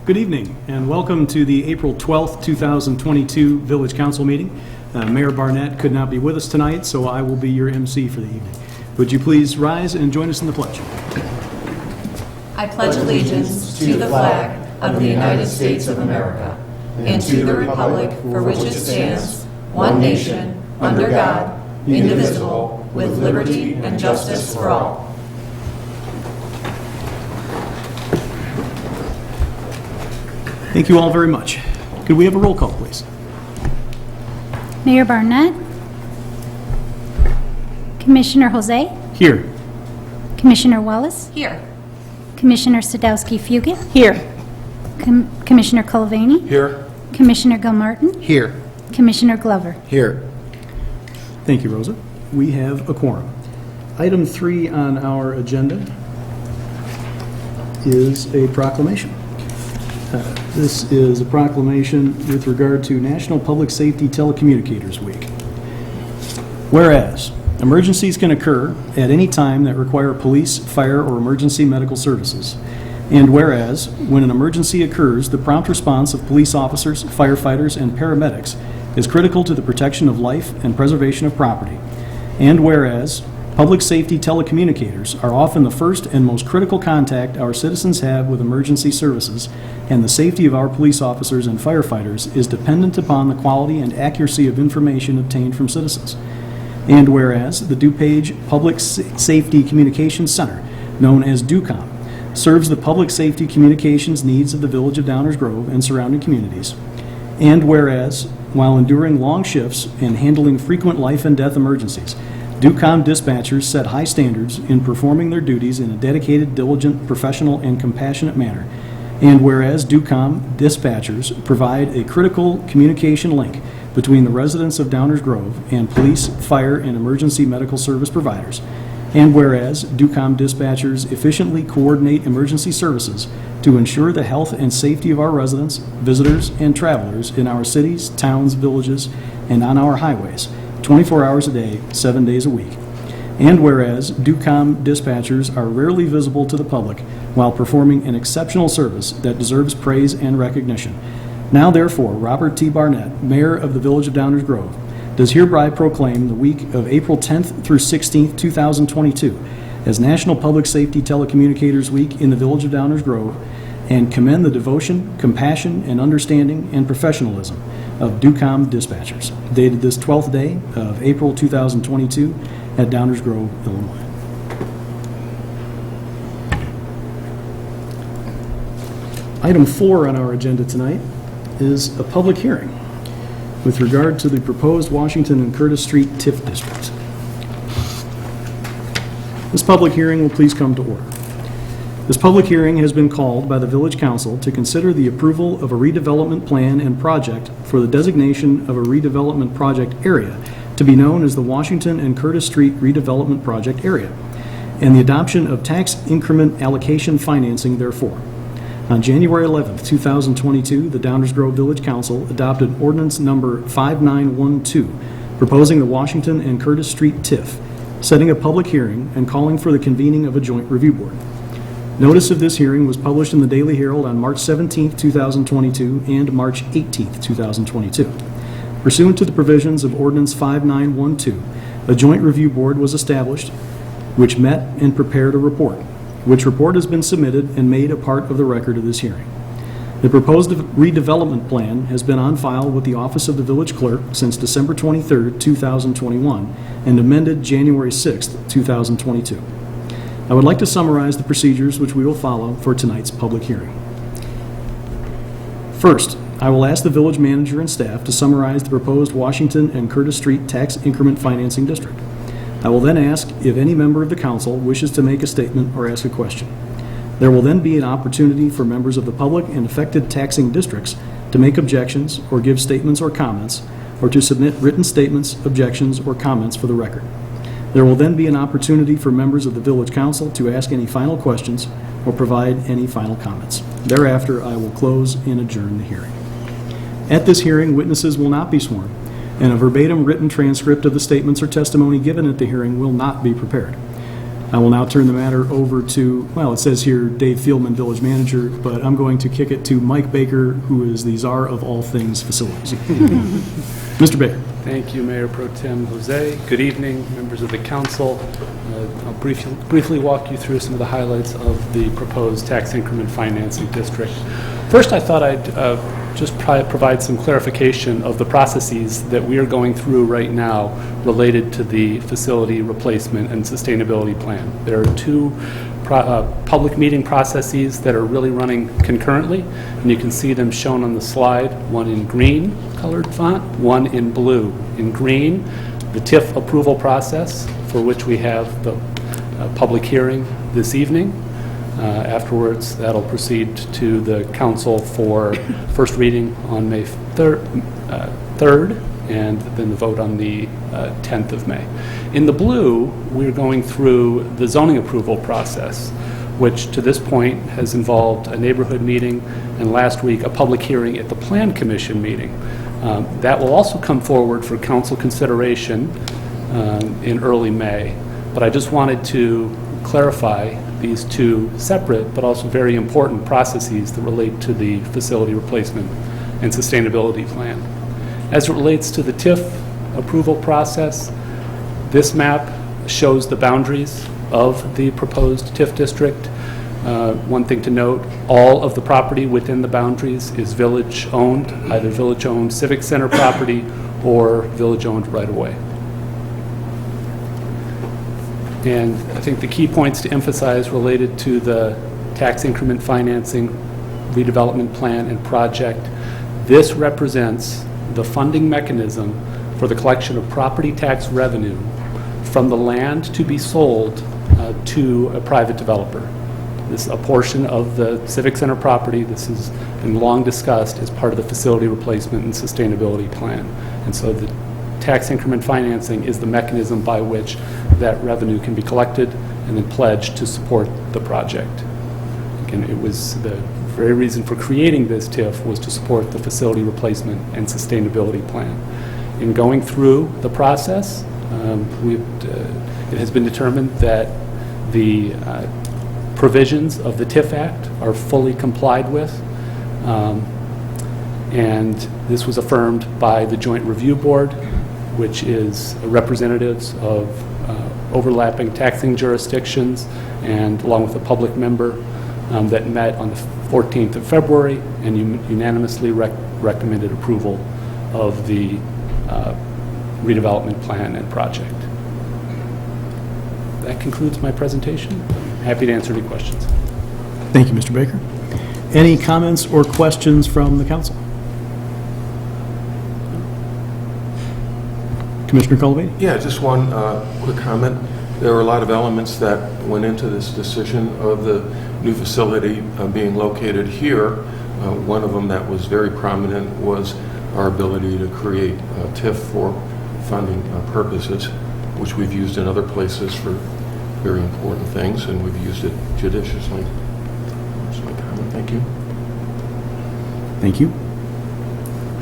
Good evening and welcome to the April 12th, 2022 Village Council meeting. Mayor Barnett could not be with us tonight, so I will be your MC for the evening. Would you please rise and join us in the pledge? I pledge allegiance to the flag of the United States of America and to the republic for which it stands, one nation, under God, indivisible, with liberty and justice for all. Thank you all very much. Could we have a roll call, please? Mayor Barnett. Commissioner Jose. Here. Commissioner Wallace. Here. Commissioner Sadowski-Fugit. Here. Commissioner Culvaney. Here. Commissioner Gilmartin. Here. Commissioner Glover. Here. Thank you, Rosa. We have a quorum. Item 3 on our agenda is a proclamation. This is a proclamation with regard to National Public Safety Telecommunicators Week. Whereas, emergencies can occur at any time that require police, fire, or emergency medical services. And whereas, when an emergency occurs, the prompt response of police officers, firefighters, and paramedics is critical to the protection of life and preservation of property. And whereas, public safety telecommunicators are often the first and most critical contact our citizens have with emergency services, and the safety of our police officers and firefighters is dependent upon the quality and accuracy of information obtained from citizens. And whereas the DuPage Public Safety Communications Center, known as DUCOM, serves the public safety communications needs of the village of Downers Grove and surrounding communities. And whereas, while enduring long shifts and handling frequent life and death emergencies, DUCOM dispatchers set high standards in performing their duties in a dedicated, diligent, professional, and compassionate manner. And whereas DUCOM dispatchers provide a critical communication link between the residents of Downers Grove and police, fire, and emergency medical service providers. And whereas DUCOM dispatchers efficiently coordinate emergency services to ensure the health and safety of our residents, visitors, and travelers in our cities, towns, villages, and on our highways, 24 hours a day, 7 days a week. And whereas DUCOM dispatchers are rarely visible to the public while performing an exceptional service that deserves praise and recognition. Now therefore, Robert T. Barnett, Mayor of the Village of Downers Grove, does hereby proclaim the week of April 10th through 16th, 2022 as National Public Safety Telecommunicators Week in the Village of Downers Grove, and commend the devotion, compassion, and understanding and professionalism of DUCOM dispatchers, dated this 12th day of April 2022 at Downers Grove, Illinois. Item 4 on our agenda tonight is a public hearing with regard to the proposed Washington and Curtis Street TIF district. This public hearing will please come to order. This public hearing has been called by the Village Council to consider the approval of a redevelopment plan and project for the designation of a redevelopment project area to be known as the Washington and Curtis Street Redevelopment Project Area, and the adoption of tax increment allocation financing therefore. On January 11th, 2022, the Downers Grove Village Council adopted ordinance number 5912, proposing the Washington and Curtis Street TIF, setting a public hearing and calling for the convening of a joint review board. Notice of this hearing was published in the Daily Herald on March 17th, 2022 and March 18th, 2022. Pursuant to the provisions of Ordinance 5912, a joint review board was established which met and prepared a report, which report has been submitted and made a part of the record of this hearing. The proposed redevelopment plan has been on file with the Office of the Village Clerk since December 23rd, 2021 and amended January 6th, 2022. I would like to summarize the procedures which we will follow for tonight's public hearing. First, I will ask the village manager and staff to summarize the proposed Washington and Curtis Street Tax Increment Financing District. I will then ask if any member of the council wishes to make a statement or ask a question. There will then be an opportunity for members of the public and affected taxing districts to make objections or give statements or comments, or to submit written statements, objections, or comments for the record. There will then be an opportunity for members of the Village Council to ask any final questions or provide any final comments. Thereafter, I will close and adjourn the hearing. At this hearing, witnesses will not be sworn, and a verbatim written transcript of the statements or testimony given at the hearing will not be prepared. I will now turn the matter over to, well, it says here Dave Fieldman, Village Manager, but I'm going to kick it to Mike Baker, who is the czar of all things facilities. Mr. Baker. Thank you, Mayor Pro Tem Jose. Good evening, members of the council. I'll briefly walk you through some of the highlights of the proposed tax increment financing district. First, I thought I'd just provide some clarification of the processes that we are going through right now related to the facility replacement and sustainability plan. There are two public meeting processes that are really running concurrently, and you can see them shown on the slide, one in green colored font, one in blue. In green, the TIF approval process, for which we have the public hearing this evening. Afterwards, that'll proceed to the council for first reading on May 3rd, and then the vote on the 10th of May. In the blue, we're going through the zoning approval process, which to this point has involved a neighborhood meeting and last week a public hearing at the Plan Commission meeting. That will also come forward for council consideration in early May, but I just wanted to clarify these two separate but also very important processes that relate to the facility replacement and sustainability plan. As it relates to the TIF approval process, this map shows the boundaries of the proposed TIF district. One thing to note, all of the property within the boundaries is village-owned, either village-owned civic center property or village-owned right-of-way. And I think the key points to emphasize related to the tax increment financing, redevelopment plan, and project, this represents the funding mechanism for the collection of property tax revenue from the land to be sold to a private developer. This is a portion of the Civic Center property. This has been long discussed as part of the facility replacement and sustainability plan. And so the tax increment financing is the mechanism by which that revenue can be collected and then pledged to support the project. Again, it was the very reason for creating this TIF was to support the facility replacement and sustainability plan. In going through the process, it has been determined that the provisions of the TIF Act are fully complied with, and this was affirmed by the Joint Review Board, which is representatives of overlapping taxing jurisdictions, and along with a public member that met on the 14th of February and unanimously recommended approval of the redevelopment plan and project. That concludes my presentation. Happy to answer any questions. Thank you, Mr. Baker. Any comments or questions from the council? Commissioner Culvey? Yeah, just one quick comment. There were a lot of elements that went into this decision of the new facility being located here. One of them that was very prominent was our ability to create TIF for funding purposes, which we've used in other places for very important things, and we've used it judiciously. That's my comment. Thank you. Thank you.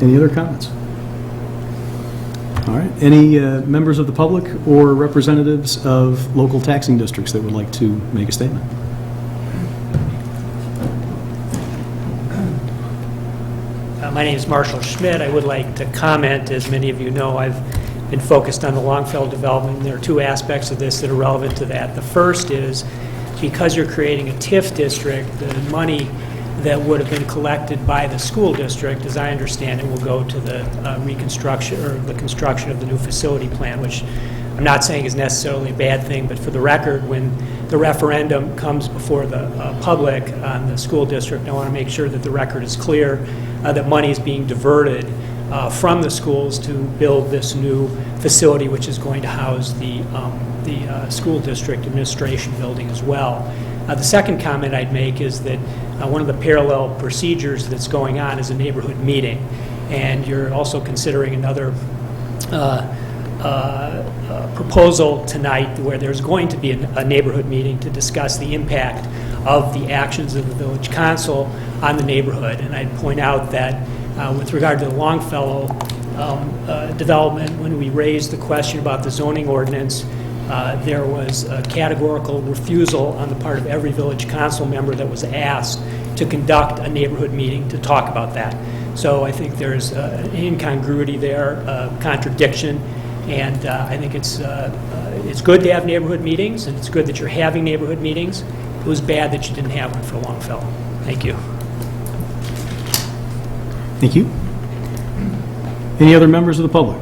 Any other comments? All right. Any members of the public or representatives of local taxing districts that would like to make a statement? My name is Marshall Schmidt. I would like to comment. As many of you know, I've been focused on the Longfellow development. There are two aspects of this that are relevant to that. The first is because you're creating a TIF district, the money that would have been collected by the school district, as I understand it, will go to the reconstruction or the construction of the new facility plan, which I'm not saying is necessarily a bad thing, but for the record, when the referendum comes before the public on the school district, I want to make sure that the record is clear that money is being diverted from the schools to build this new facility, which is going to house the school district administration building as well. The second comment I'd make is that one of the parallel procedures that's going on is a neighborhood meeting, and you're also considering another proposal tonight where there's going to be a neighborhood meeting to discuss the impact of the actions of the village council on the neighborhood. And I'd point out that with regard to the Longfellow development, when we raised the question about the zoning ordinance, there was a categorical refusal on the part of every village council member that was asked to conduct a neighborhood meeting to talk about that. So I think there's an incongruity there, a contradiction, and I think it's good to have neighborhood meetings, and it's good that you're having neighborhood meetings. It was bad that you didn't have one for Longfellow. Thank you. Thank you. Any other members of the public?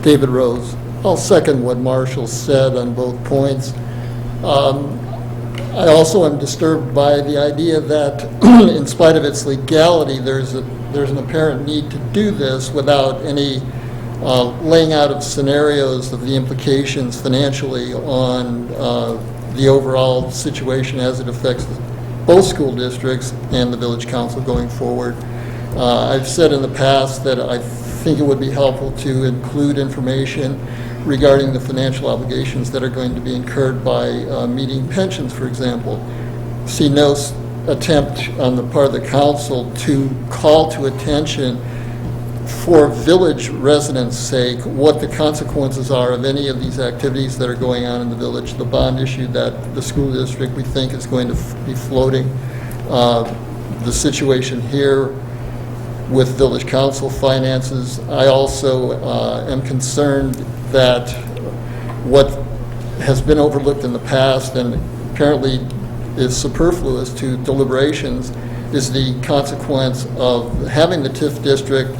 David Rose. I'll second what Marshall said on both points. I also am disturbed by the idea that in spite of its legality, there's an apparent need to do this without any laying out of scenarios of the implications financially on the overall situation as it affects both school districts and the village council going forward. I've said in the past that I think it would be helpful to include information regarding the financial obligations that are going to be incurred by meeting pensions, for example. See no attempt on the part of the council to call to attention for village residents' sake what the consequences are of any of these activities that are going on in the village. The bond issue that the school district we think is going to be floating, the situation here with village council finances. I also am concerned that what has been overlooked in the past and apparently is superfluous to deliberations is the consequence of having the TIF district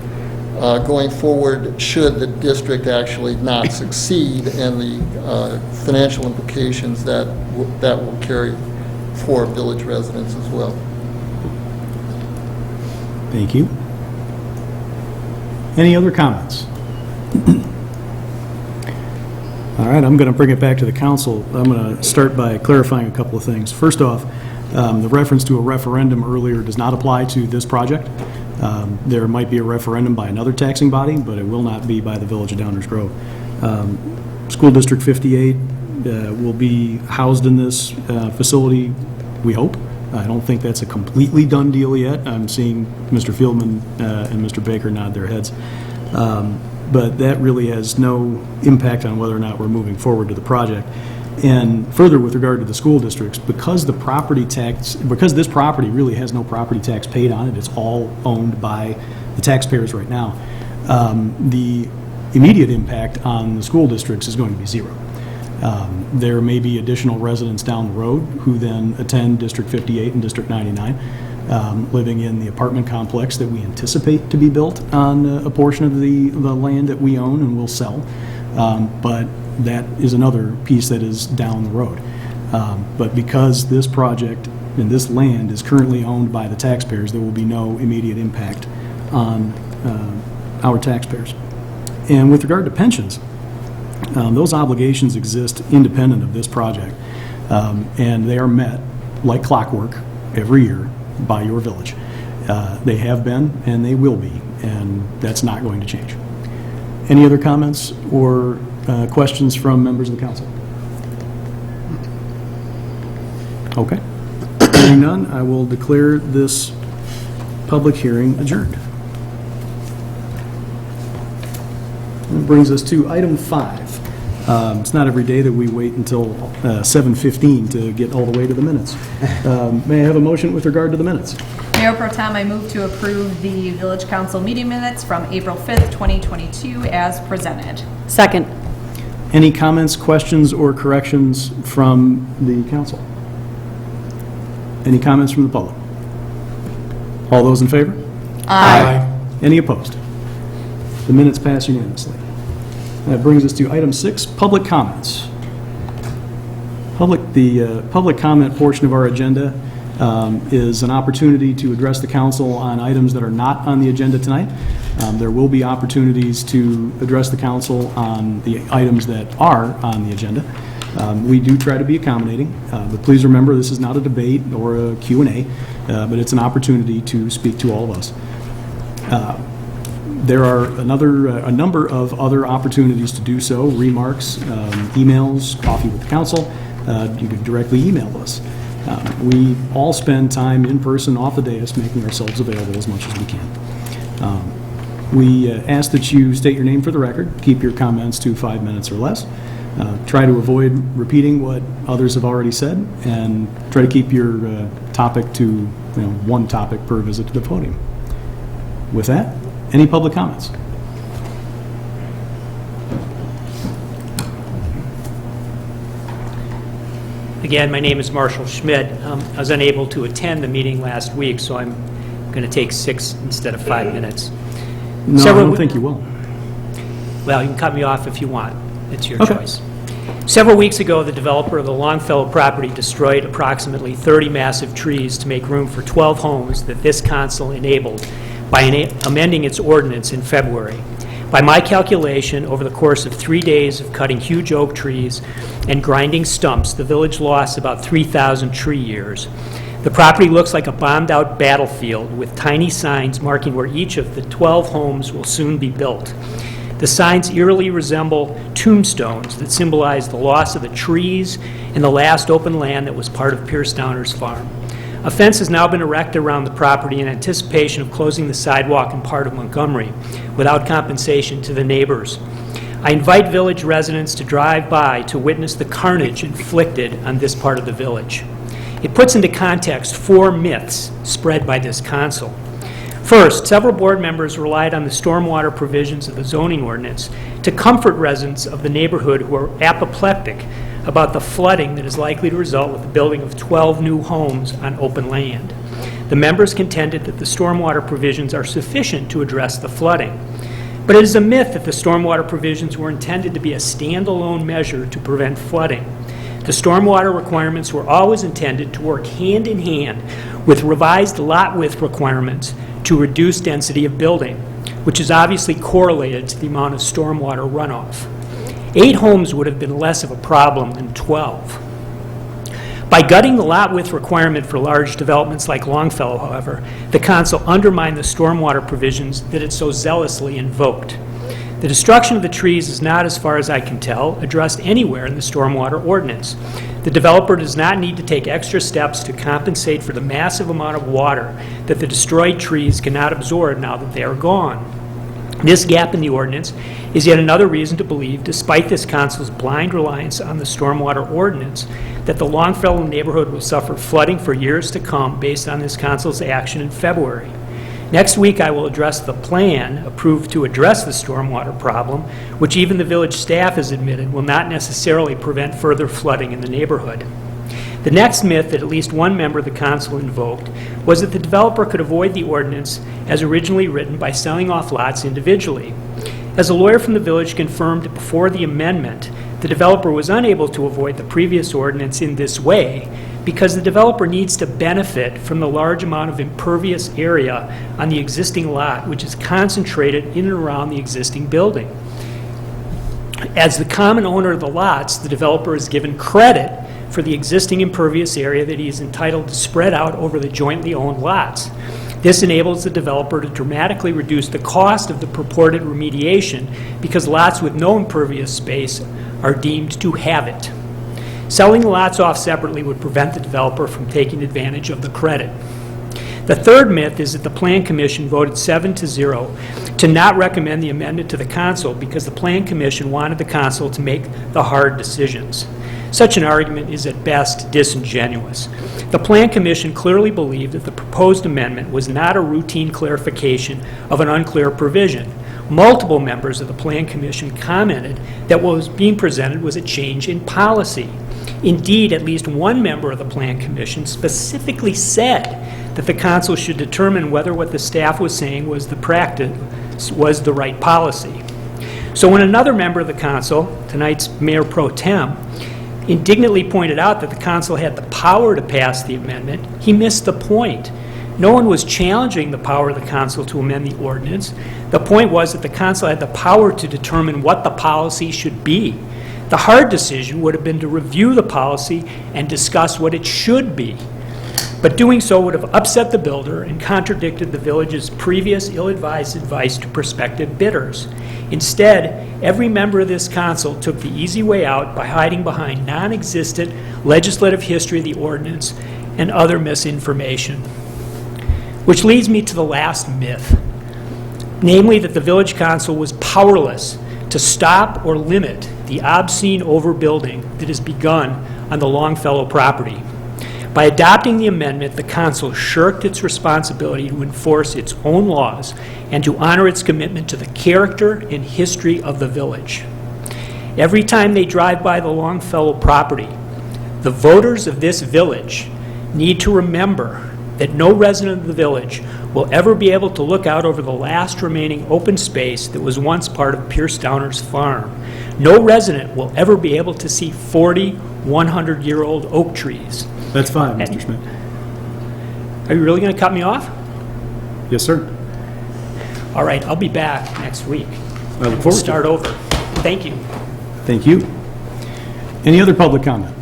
going forward should the district actually not succeed, and the financial implications that will carry for village residents as well. Thank you. Any other comments? All right, I'm going to bring it back to the council. I'm going to start by clarifying a couple of things. First off, the reference to a referendum earlier does not apply to this project. There might be a referendum by another taxing body, but it will not be by the Village of Downers Grove. School District 58 will be housed in this facility, we hope. I don't think that's a completely done deal yet. I'm seeing Mr. Fieldman and Mr. Baker nod their heads. But that really has no impact on whether or not we're moving forward to the project. And further, with regard to the school districts, because this property really has no property tax paid on it, it's all owned by the taxpayers right now, the immediate impact on the school districts is going to be zero. There may be additional residents down the road who then attend District 58 and District 99, living in the apartment complex that we anticipate to be built on a portion of the land that we own and will sell. But that is another piece that is down the road. But because this project and this land is currently owned by the taxpayers, there will be no immediate impact on our taxpayers. And with regard to pensions, those obligations exist independent of this project, and they are met like clockwork every year by your village. They have been and they will be, and that's not going to change. Any other comments or questions from members of the council? Okay. Hearing none, I will declare this public hearing adjourned. That brings us to item 5. It's not every day that we wait until 7:15 to get all the way to the minutes. May I have a motion with regard to the minutes? Mayor Pro Tem, I move to approve the Village Council meeting minutes from April 5th, 2022 as presented. Second. Any comments, questions, or corrections from the council? Any comments from the public? All those in favor? Aye. Any opposed? The minutes pass unanimously. That brings us to item 6, public comments. The public comment portion of our agenda is an opportunity to address the council on items that are not on the agenda tonight. There will be opportunities to address the council on the items that are on the agenda. We do try to be accommodating, but please remember this is not a debate or a Q&A, but it's an opportunity to speak to all of us. There are a number of other opportunities to do so: remarks, emails, coffee with the council. You can directly email us. We all spend time in person off the dais making ourselves available as much as we can. We ask that you state your name for the record, keep your comments to 5 minutes or less, try to avoid repeating what others have already said, and try to keep your topic to one topic per visit to the podium. With that, any public comments? Again, my name is Marshall Schmidt. I was unable to attend the meeting last week, so I'm going to take 6 instead of 5 minutes. No, I don't think you will. Well, you can cut me off if you want. It's your Okay. choice. Several weeks ago, the developer of the Longfellow property destroyed approximately 30 massive trees to make room for 12 homes that this council enabled by amending its ordinance in February. By my calculation, over the course of 3 days of cutting huge oak trees and grinding stumps, the village lost about 3,000 tree years. The property looks like a bombed-out battlefield with tiny signs marking where each of the 12 homes will soon be built. The signs eerily resemble tombstones that symbolize the loss of the trees and the last open land that was part of Pierce Downer's farm. A fence has now been erected around the property in anticipation of closing the sidewalk in part of Montgomery without compensation to the neighbors. I invite village residents to drive by to witness the carnage inflicted on this part of the village. It puts into context 4 myths spread by this council. First, several board members relied on the stormwater provisions of the zoning ordinance to comfort residents of the neighborhood who are apoplectic about the flooding that is likely to result with the building of 12 new homes on open land. The members contended that the stormwater provisions are sufficient to address the flooding. But it is a myth that the stormwater provisions were intended to be a standalone measure to prevent flooding. The stormwater requirements were always intended to work hand in hand with revised lot width requirements to reduce density of building, which is obviously correlated to the amount of stormwater runoff. 8 homes would have been less of a problem than 12. By gutting the lot width requirement for large developments like Longfellow, however, the council undermined the stormwater provisions that it so zealously invoked. The destruction of the trees is not, as far as I can tell, addressed anywhere in the stormwater ordinance. The developer does not need to take extra steps to compensate for the massive amount of water that the destroyed trees cannot absorb now that they are gone. This gap in the ordinance is yet another reason to believe, despite this council's blind reliance on the stormwater ordinance, that the Longfellow neighborhood will suffer flooding for years to come based on this council's action in February. Next week, I will address the plan approved to address the stormwater problem, which even the village staff has admitted will not necessarily prevent further flooding in the neighborhood. The next myth that at least one member of the council invoked was that the developer could avoid the ordinance as originally written by selling off lots individually. As a lawyer from the village confirmed before the amendment, the developer was unable to avoid the previous ordinance in this way because the developer needs to benefit from the large amount of impervious area on the existing lot, which is concentrated in and around the existing building. As the common owner of the lots, the developer is given credit for the existing impervious area that he is entitled to spread out over the jointly owned lots. This enables the developer to dramatically reduce the cost of the purported remediation because lots with no impervious space are deemed to have it. Selling the lots off separately would prevent the developer from taking advantage of the credit. The third myth is that the Plan Commission voted 7-0 to not recommend the amendment to the council because the Plan Commission wanted the council to make the hard decisions. Such an argument is at best disingenuous. The Plan Commission clearly believed that the proposed amendment was not a routine clarification of an unclear provision. Multiple members of the Plan Commission commented that what was being presented was a change in policy. Indeed, at least one member of the Plan Commission specifically said that the council should determine whether what the staff was saying was the practice was the right policy. So when another member of the council, tonight's Mayor Pro Tem, indignantly pointed out that the council had the power to pass the amendment, he missed the point. No one was challenging the power of the council to amend the ordinance. The point was that the council had the power to determine what the policy should be. The hard decision would have been to review the policy and discuss what it should be. But doing so would have upset the builder and contradicted the village's previous ill-advised advice to prospective bidders. Instead, every member of this council took the easy way out by hiding behind non-existent legislative history of the ordinance and other misinformation. Which leads me to the last myth, namely that the Village Council was powerless to stop or limit the obscene overbuilding that has begun on the Longfellow property. By adopting the amendment, the council shirked its responsibility to enforce its own laws and to honor its commitment to the character and history of the village. Every time they drive by the Longfellow property, the voters of this village need to remember that no resident of the village will ever be able to look out over the last remaining open space that was once part of Pierce Downer's farm. No resident will ever be able to see 40 100-year-old oak trees. That's fine, Mr. Schmidt. Are you really going to cut me off? Yes, sir. All right, I'll be back next week. I look We'll forward to start it. over. Thank you. Thank you. Any other public comment?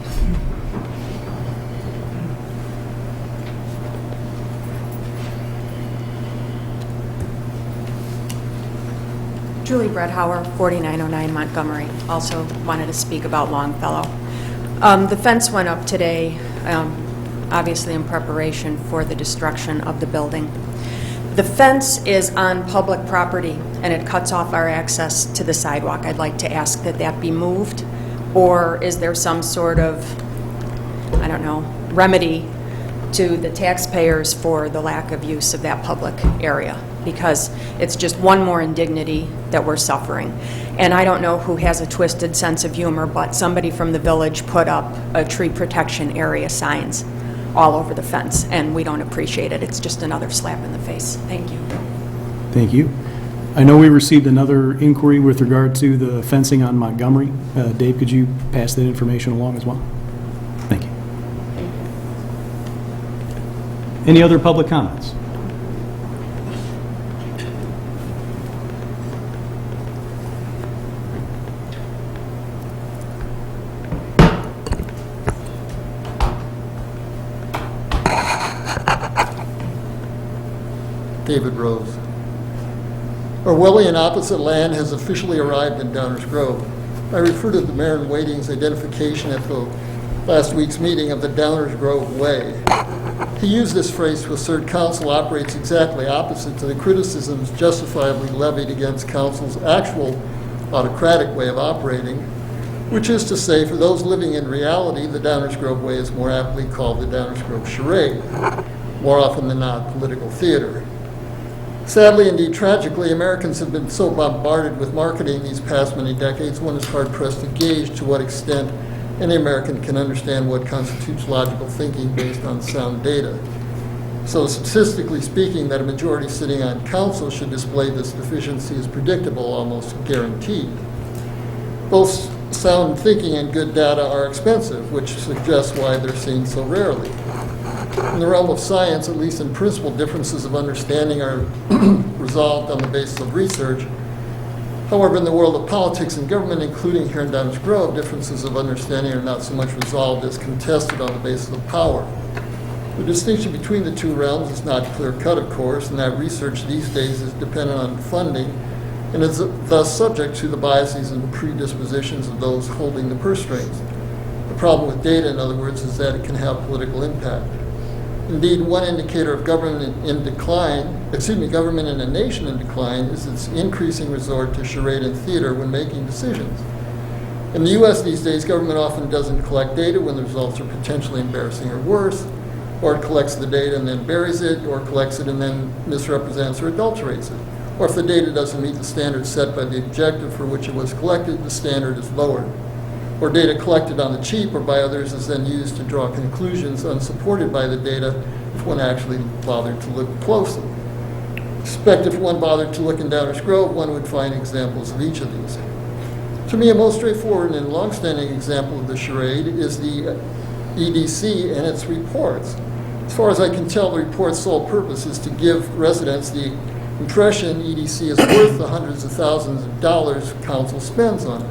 Julie Bredhauer, 4909 Montgomery. Also wanted to speak about Longfellow. The fence went up today, obviously in preparation for the destruction of the building. The fence is on public property, and it cuts off our access to the sidewalk. I'd like to ask that that be moved, or is there some sort of, I don't know, remedy to the taxpayers for the lack of use of that public area? Because it's just one more indignity that we're suffering. And I don't know who has a twisted sense of humor, but somebody from the village put up a tree protection area signs all over the fence, and we don't appreciate it. It's just another slap in the face. Thank you. Thank you. I know we received another inquiry with regard to the fencing on Montgomery. Dave, could you pass that information along as well? Thank you. Any other public comments? David Rose. Orwellian opposite land has officially arrived in Downers Grove. I refer to the mayor-in-waiting's identification at the last week's meeting of the Downers Grove Way. He used this phrase to assert council operates exactly opposite to the criticisms justifiably levied against council's actual autocratic way of operating, which is to say, for those living in reality, the Downers Grove Way is more aptly called the Downers Grove Charade, more often than not political theater. Sadly, indeed tragically, Americans have been so bombarded with marketing these past many decades, one is hard-pressed to gauge to what extent any American can understand what constitutes logical thinking based on sound data. So statistically speaking, that a majority sitting on council should display this deficiency is predictable, almost guaranteed. Both sound thinking and good data are expensive, which suggests why they're seen so rarely. In the realm of science, at least in principle, differences of understanding are resolved on the basis of research. However, in the world of politics and government, including here in Downers Grove, differences of understanding are not so much resolved as contested on the basis of power. The distinction between the two realms is not clear-cut, of course, and that research these days is dependent on funding and is thus subject to the biases and predispositions of those holding the purse strings. The problem with data, in other words, is that it can have political impact. Indeed, one indicator of government in a nation in decline is its increasing resort to charade and theater when making decisions. In the U.S. these days, government often doesn't collect data when the results are potentially embarrassing or worse, or it collects the data and then buries it, or collects it and then misrepresents or adulterates it. Or if the data doesn't meet the standards set by the objective for which it was collected, the standard is lowered. Or data collected on the cheap or by others is then used to draw conclusions unsupported by the data if one actually bothered to look closely. I suspect if one bothered to look in Downers Grove, one would find examples of each of these. To me, a most straightforward and long-standing example of the charade is the EDC and its reports. As far as I can tell, the report's sole purpose is to give residents the impression EDC is worth the hundreds of thousands of dollars council spends on it.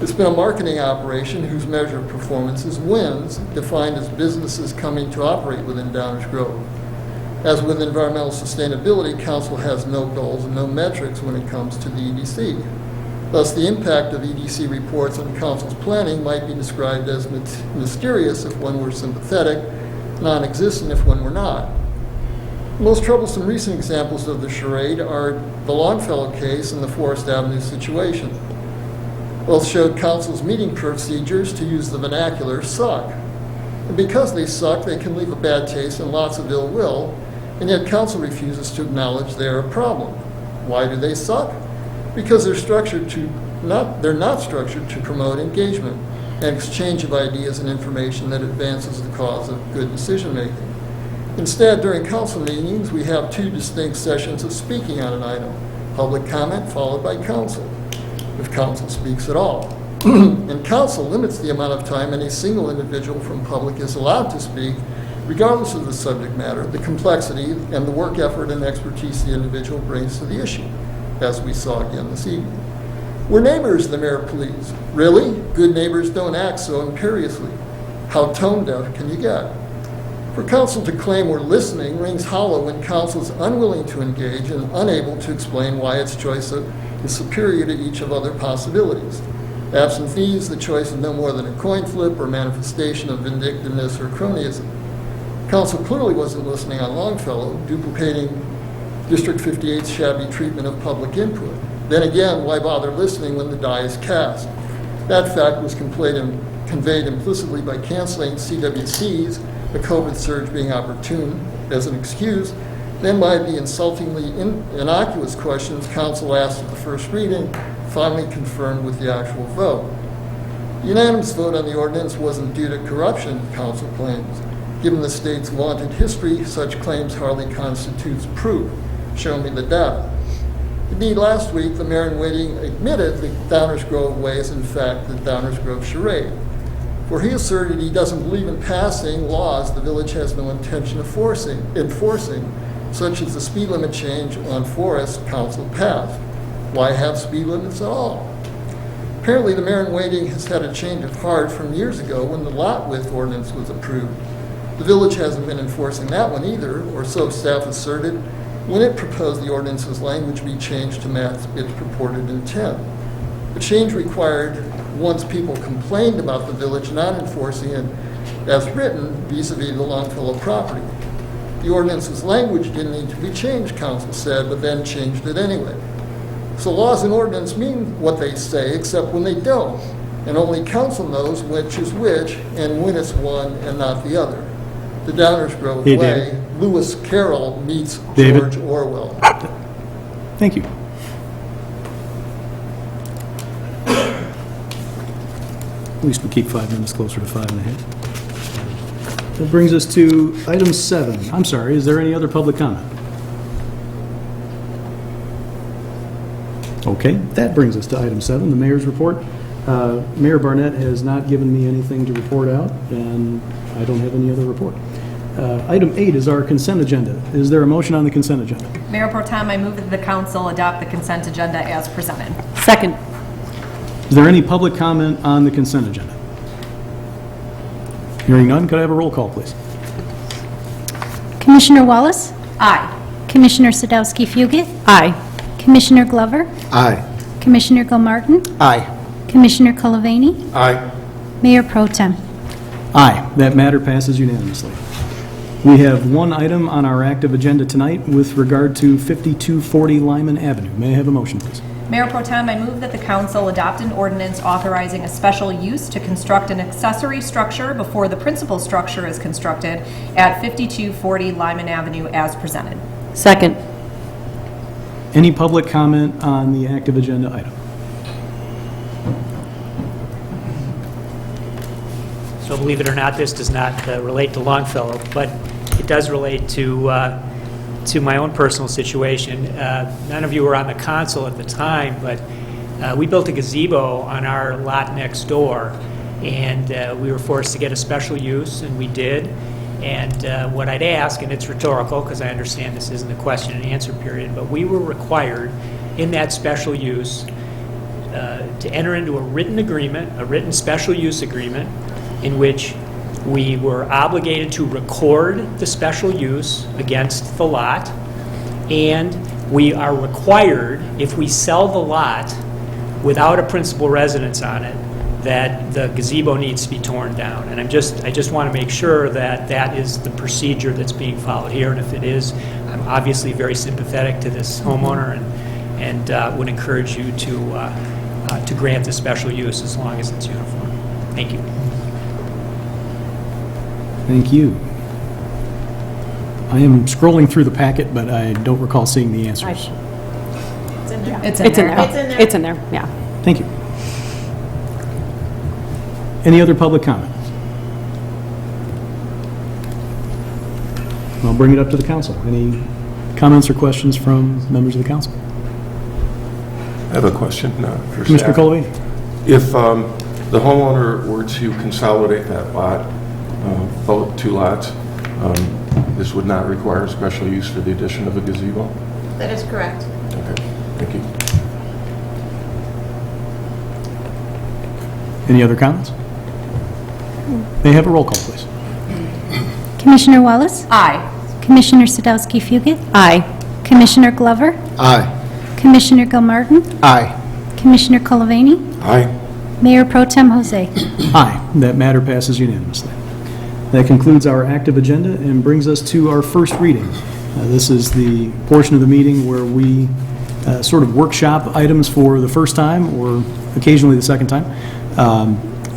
It's been a marketing operation whose measure of performance is wins, defined as businesses coming to operate within Downers Grove. As with environmental sustainability, council has no goals and no metrics when it comes to the EDC. Thus, the impact of EDC reports on council's planning might be described as mysterious if one were sympathetic, non-existent if one were not. Most troublesome recent examples of the charade are the Longfellow case and the Forest Avenue situation. Both showed council's meeting procedures, to use the vernacular, suck. And because they suck, they can leave a bad taste and lots of ill will, and yet council refuses to acknowledge they're a problem. Why do they suck? Because they're not structured to promote engagement and exchange of ideas and information that advances the cause of good decision-making. Instead, during council meetings, we have two distinct sessions of speaking on an item, public comment followed by council, if council speaks at all. And council limits the amount of time any single individual from public is allowed to speak, regardless of the subject matter, the complexity, and the work effort and expertise the individual brings to the issue, as we saw again this evening. We're neighbors, the mayor pleads. Really? Good neighbors don't act so imperiously. How tone deaf can you get? For council to claim we're listening rings hollow when council is unwilling to engage and unable to explain why its choice is superior to each of other possibilities. Absent these, the choice is no more than a coin flip or manifestation of vindictiveness or cronyism. Council clearly wasn't listening on Longfellow, duplicating District 58's shabby treatment of public input. Then again, why bother listening when the die is cast? That fact was conveyed implicitly by canceling CWCs, the COVID surge being opportune as an excuse, then by the insultingly innocuous questions council asked at the first reading, finally confirmed with the actual vote. The unanimous vote on the ordinance wasn't due to corruption, council claims. Given the state's vaunted history, such claims hardly constitutes proof. Show me the data. Indeed, last week, the mayor in waiting admitted that Downers Grove Way is in fact the Downers Grove charade, where he asserted he doesn't believe in passing laws the village has no intention of enforcing, such as the speed limit change on Forest Council path. Why have speed limits at all? Apparently, the mayor in waiting has had a change of heart from years ago when the lot width ordinance was approved. The village hasn't been enforcing that one either, or so staff asserted, when it proposed the ordinance's language be changed to match its purported intent. The change required, once people complained about the village not enforcing it as written vis-a-vis the Longfellow property. The ordinance's language didn't need to be changed, council said, but then changed it anyway. So laws and ordinance mean what they say, except when they don't, and only council knows which is which and when it's one and not the other. The Downers Grove Hey, Way, David. Lewis Carroll meets David. George Orwell. Thank you. At least we keep 5 minutes closer to 5.5. That brings us to item 7. I'm sorry, is there any other public comment? Okay, that brings us to item 7, the mayor's report. Mayor Barnett has not given me anything to report out, and I don't have any other report. Item 8 is our consent agenda. Is there a motion on the consent agenda? Mayor Pro Tem, I move that the council adopt the consent agenda as presented. Second. Is there any public comment on the consent agenda? Hearing none, could I have a roll call, please? Commissioner Wallace? Aye. Commissioner Sadowski-Fugit? Aye. Commissioner Glover? Aye. Commissioner Gilmartin? Aye. Commissioner Colavani? Aye. Mayor Pro Tem. Aye. That matter passes unanimously. We have one item on our active agenda tonight with regard to 5240 Lyman Avenue. May I have a motion, please? Mayor Pro Tem, I move that the council adopt an ordinance authorizing a special use to construct an accessory structure before the principal structure is constructed at 5240 Lyman Avenue as presented. Second. Any public comment on the active agenda item? So believe it or not, this does not relate to Longfellow, but it does relate to my own personal situation. None of you were on the council at the time, but we built a gazebo on our lot next door, and we were forced to get a special use, and we did. And what I'd ask, and it's rhetorical because I understand this isn't a question and answer period, but we were required in that special use to enter into a written agreement, a written special use agreement, in which we were obligated to record the special use against the lot, and we are required, if we sell the lot without a principal residence on it, that the gazebo needs to be torn down. And I just want to make sure that that is the procedure that's being followed here. And if it is, I'm obviously very sympathetic to this homeowner and would encourage you to grant the special use as long as it's uniform. Thank you. Thank you. I am scrolling through the packet, but I don't recall seeing the answers. It's in there. It's in there. It's in there, yeah. Thank you. Any other public comment? I'll bring it up to the council. Any comments or questions from members of the council? I have a question for Mr. staff. Colavini? If the homeowner were to consolidate that lot, both two lots, this would not require special use for the addition of a gazebo? That is correct. Okay, thank you. Any other comments? May I have a roll call, please? Commissioner Wallace? Aye. Commissioner Sadowski-Fugit? Aye. Commissioner Glover? Aye. Commissioner Gilmartin? Aye. Commissioner Colavani? Aye. Mayor Pro Tem Jose? Aye. That matter passes unanimously. That concludes our active agenda and brings us to our first reading. This is the portion of the meeting where we sort of workshop items for the first time or occasionally the second time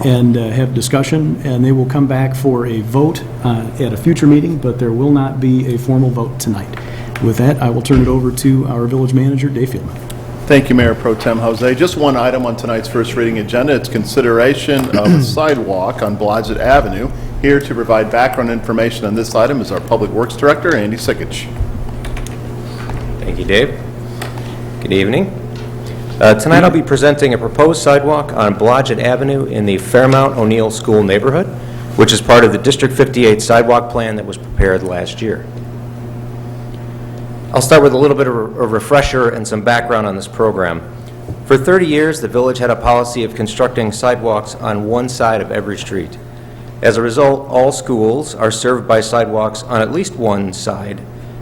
and have discussion, and they will come back for a vote at a future meeting, but there will not be a formal vote tonight. With that, I will turn it over to our village manager, Dave Fieldman. Thank you, Mayor Pro Tem Jose. Just one item on tonight's first reading agenda. It's consideration of a sidewalk on Blodgett Avenue. Here to provide background information on this item is our Public Works Director, Andy Sikich. Thank you, Dave. Good evening. Tonight I'll be presenting a proposed sidewalk on Blodgett Avenue in the Fairmount O'Neill School neighborhood, which is part of the District 58 sidewalk plan that was prepared last year. I'll start with a little bit of a refresher and some background on this program. For 30 years, the village had a policy of constructing sidewalks on one side of every street. As a result, all schools are served by sidewalks on at least one side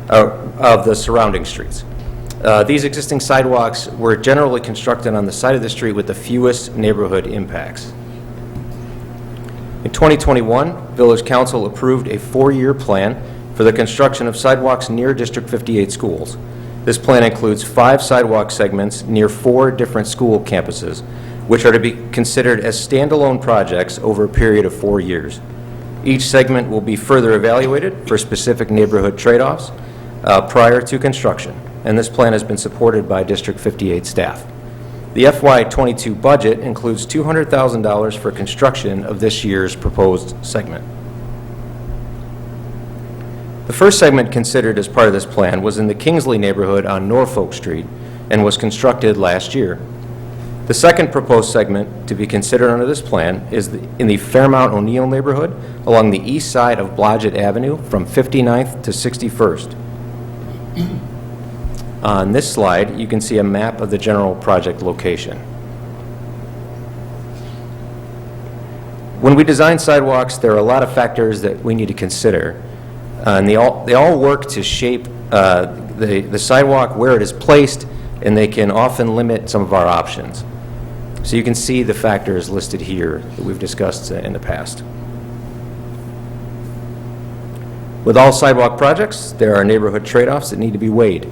of the surrounding streets. These existing sidewalks were generally constructed on the side of the street with the fewest neighborhood impacts. In 2021, Village Council approved a 4-year plan for the construction of sidewalks near District 58 schools. This plan includes 5 sidewalk segments near 4 different school campuses, which are to be considered as standalone projects over a period of 4 years. Each segment will be further evaluated for specific neighborhood trade-offs prior to construction, and this plan has been supported by District 58 staff. The FY22 budget includes $200,000 for construction of this year's proposed segment. The first segment considered as part of this plan was in the Kingsley neighborhood on Norfolk Street and was constructed last year. The second proposed segment to be considered under this plan is in the Fairmount O'Neill neighborhood along the east side of Blodgett Avenue from 59th to 61st. On this slide, you can see a map of the general project location. When we design sidewalks, there are a lot of factors that we need to consider. And they all work to shape the sidewalk where it is placed, and they can often limit some of our options. So you can see the factors listed here that we've discussed in the past. With all sidewalk projects, there are neighborhood trade-offs that need to be weighed.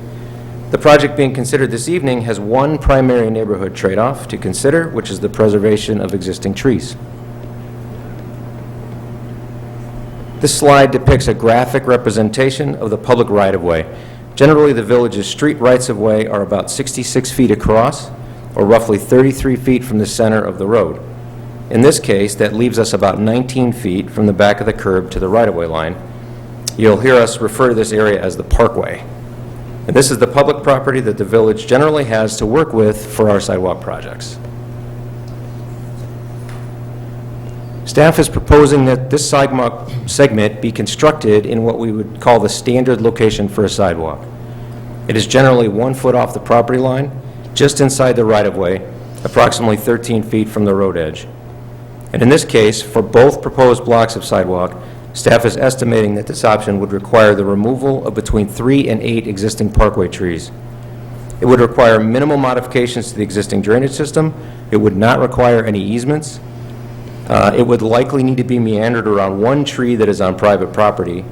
The project being considered this evening has one primary neighborhood trade-off to consider, which is the preservation of existing trees. This slide depicts a graphic representation of the public right-of-way. Generally, the village's street rights-of-way are about 66 feet across, or roughly 33 feet from the center of the road. In this case, that leaves us about 19 feet from the back of the curb to the right-of-way line. You'll hear us refer to this area as the Parkway. And this is the public property that the village generally has to work with for our sidewalk projects. Staff is proposing that this sidewalk segment be constructed in what we would call the standard location for a sidewalk. It is generally 1 foot off the property line, just inside the right-of-way, approximately 13 feet from the road edge. And in this case, for both proposed blocks of sidewalk, staff is estimating that this option would require the removal of between 3 and 8 existing parkway trees. It would require minimal modifications to the existing drainage system. It would not require any easements, It would likely need to be meandered around one tree that is on private property,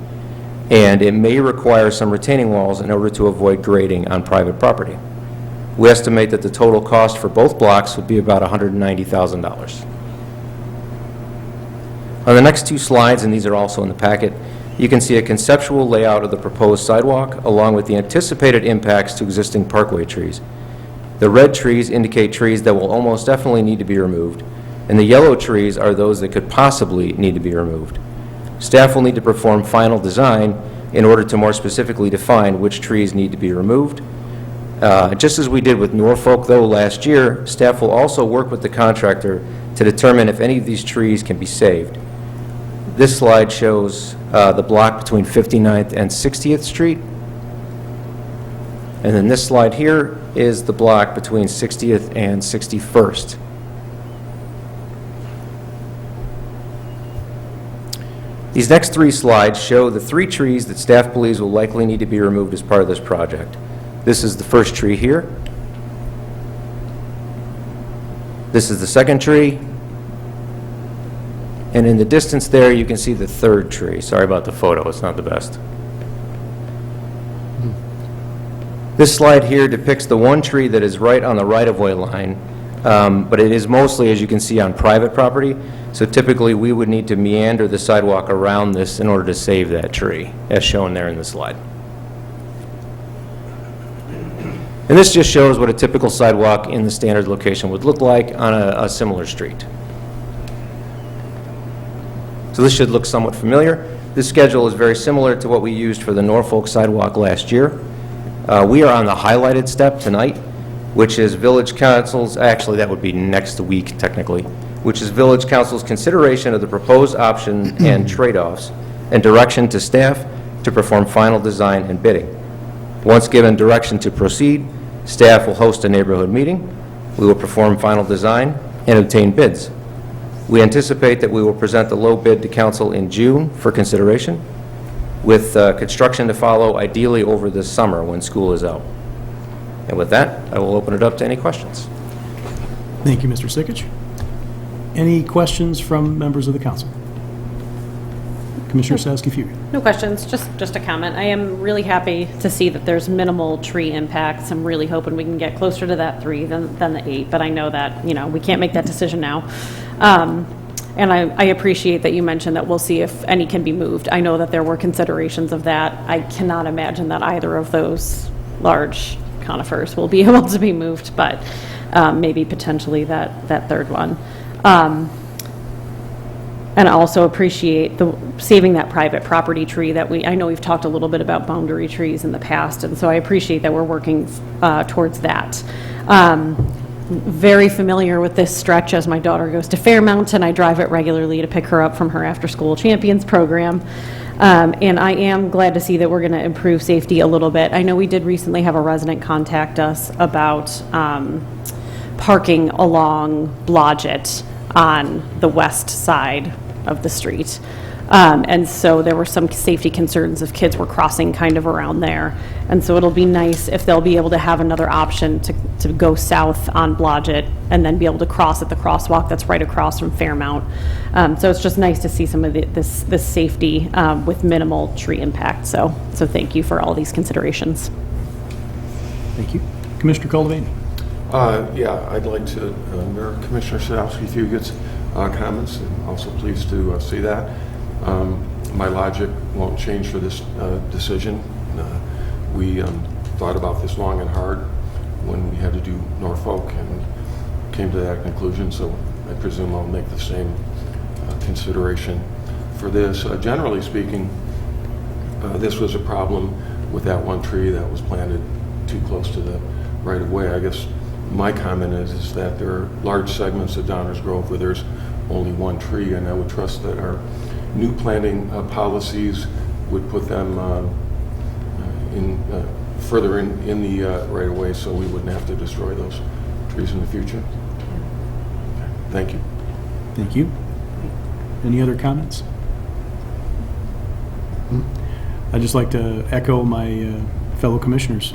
and it may require some retaining walls in order to avoid grading on private property. We estimate that the total cost for both blocks would be about $190,000. On the next two slides, and these are also in the packet, you can see a conceptual layout of the proposed sidewalk along with the anticipated impacts to existing parkway trees. The red trees indicate trees that will almost definitely need to be removed, and the yellow trees are those that could possibly need to be removed. Staff will need to perform final design in order to more specifically define which trees need to be removed. Just as we did with Norfolk, though, last year, staff will also work with the contractor to determine if any of these trees can be saved. This slide shows the block between 59th and 60th Street. And then this slide here is the block between 60th and 61st. These next three slides show the three trees that staff believes will likely need to be removed as part of this project. This is the first tree here. This is the second tree. And in the distance there, you can see the third tree. Sorry about the photo, it's not the best. This slide here depicts the one tree that is right on the right-of-way line, but it is mostly, as you can see, on private property. So typically, we would need to meander the sidewalk around this in order to save that tree, as shown there in the slide. And this just shows what a typical sidewalk in the standard location would look like on a similar street. So this should look somewhat familiar. This schedule is very similar to what we used for the Norfolk sidewalk last year. We are on the highlighted step tonight, which is Village Council's, actually that would be next week technically, which is Village Council's consideration of the proposed option and trade-offs and direction to staff to perform final design and bidding. Once given direction to proceed, staff will host a neighborhood meeting. We will perform final design and obtain bids. We anticipate that we will present the low bid to council in June for consideration, with construction to follow ideally over this summer when school is out. And with that, I will open it up to any questions. Thank you, Mr. Sikich. Any questions from members of the council? Commissioner Salsky-Fury. No questions, just a comment. I am really happy to see that there's minimal tree impacts. I'm really hoping we can get closer to that 3 than the 8, but I know that, we can't make that decision now. And I appreciate that you mentioned that we'll see if any can be moved. I know that there were considerations of that. I cannot imagine that either of those large conifers will be able to be moved, but maybe potentially that third one. And I also appreciate saving that private property tree that I know we've talked a little bit about boundary trees in the past, and so I appreciate that we're working towards that. Very familiar with this stretch as my daughter goes to Fairmount, and I drive it regularly to pick her up from her after-school champions program. And I am glad to see that we're going to improve safety a little bit. I know we did recently have a resident contact us about parking along Blodgett on the west side of the street. And so there were some safety concerns if kids were crossing kind of around there. And so it'll be nice if they'll be able to have another option to go south on Blodgett and then be able to cross at the crosswalk that's right across from Fairmount. So it's just nice to see some of this safety with minimal tree impact. So thank you for all these considerations. Thank you. Commissioner Colavani. Yeah, I'd like to mirror Commissioner Sadowski-Fugit's comments, and also pleased to see that. My logic won't change for this decision. We thought about this long and hard when we had to do Norfolk and came to that conclusion, so I presume I'll make the same consideration for this. Generally speaking, this was a problem with that one tree that was planted too close to the right-of-way. I guess my comment is that there are large segments of Downers Grove where there's only one tree, and I would trust that our new planting policies would put them further in the right-of-way, so we wouldn't have to destroy those trees in the future. Thank you. Thank you. Any other comments? I'd just like to echo my fellow commissioners.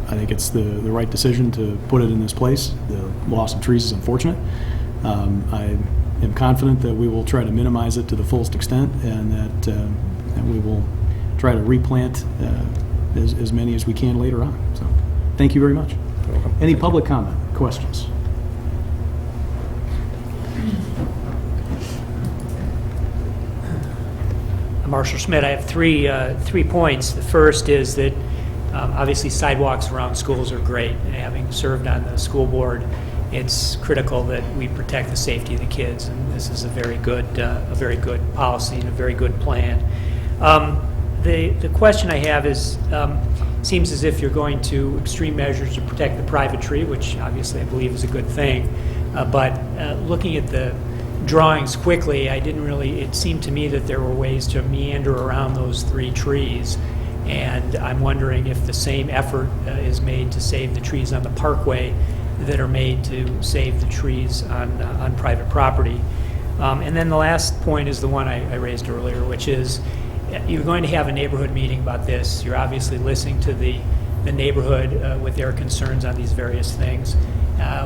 I think it's the right decision to put it in this place. The loss of trees is unfortunate. I am confident that we will try to minimize it to the fullest extent, and that we will try to replant as many as we can later on. So, thank you very much. Any public comment, questions? Marshall Schmidt, I have three points. The first is that obviously sidewalks around schools are great. And having served on the school board, it's critical that we protect the safety of the kids, and this is a very good policy and a very good plan. The question I have is, seems as if you're going to extreme measures to protect the private tree, which obviously I believe is a good thing, but looking at the drawings quickly, it seemed to me that there were ways to meander around those 3 trees, and I'm wondering if the same effort is made to save the trees on the Parkway that are made to save the trees on private property. And then the last point is the one I raised earlier, which is you're going to have a neighborhood meeting about this. You're obviously listening to the neighborhood with their concerns on these various things.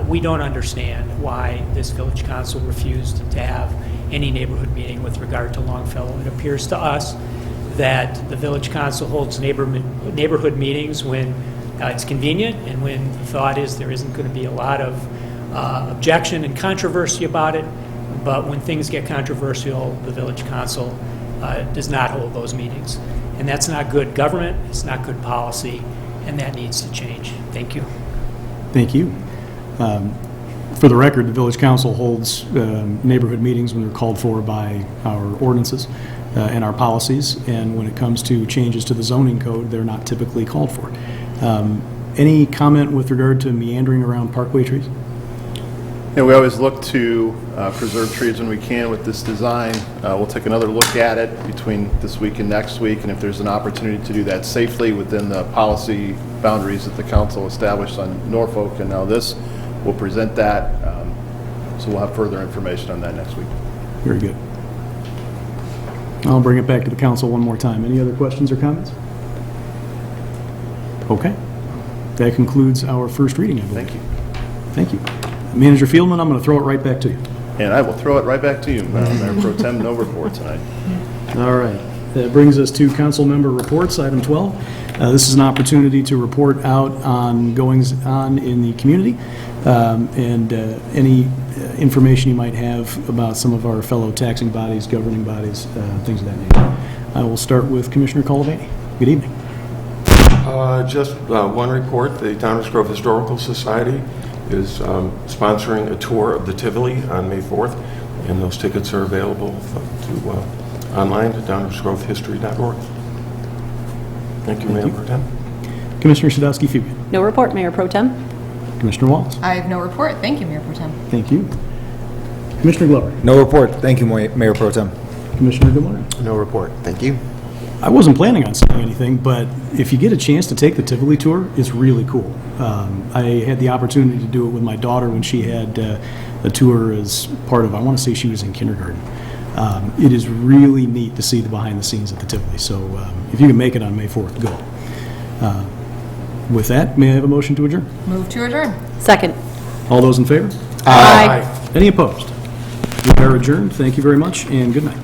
We don't understand why this village council refused to have any neighborhood meeting with regard to Longfellow. It appears to us that the village council holds neighborhood meetings when it's convenient and when the thought is there isn't going to be a lot of objection and controversy about it. But when things get controversial, the village council does not hold those meetings. And that's not good government, it's not good policy, and that needs to change. Thank you. Thank you. For the record, the village council holds neighborhood meetings when they're called for by our ordinances and our policies, and when it comes to changes to the zoning code, they're not typically called for. Any comment with regard to meandering around Parkway trees? Yeah, we always look to preserve trees when we can with this design. We'll take another look at it between this week and next week, and if there's an opportunity to do that safely within the policy boundaries that the council established on Norfolk and now this, we'll present that. So we'll have further information on that next week. Very good. I'll bring it back to the council one more time. Any other questions or comments? Okay. That concludes our first reading, I believe. Thank you. Thank you. Manager Fieldman, I'm going to throw it right back to you. And I will throw it right back to you, Mayor Pro Tem. No report tonight. All right. That brings us to council member reports, item 12. This is an opportunity to report out on goings on in the community and any information you might have about some of our fellow taxing bodies, governing bodies, things of that nature. I will start with Commissioner Colavani. Good evening. Just one report. The Downers Grove Historical Society is sponsoring a tour of the Tivoli on May 4th, and those tickets are available online at downersgrovehistory.org. Thank you, Mayor Pro Tem. Commissioner Sadowski-Fugan. No report, Mayor Pro Tem. Commissioner Wallace. I have no report. Thank you, Mayor Pro Tem. Thank you. Commissioner Glover. No report. Thank you, Mayor Pro Tem. Commissioner Demore. No report. Thank you. I wasn't planning on saying anything, but if you get a chance to take the Tivoli tour, it's really cool. I had the opportunity to do it with my daughter when she had a tour as part of, I want to say she was in kindergarten. It is really neat to see the behind the scenes at the Tivoli. So if you can make it on May 4th, go. With that, may I have a motion to adjourn? Move to adjourn. Second. All those in favor? Aye. Any opposed? We are adjourned. Thank you very much, and good night.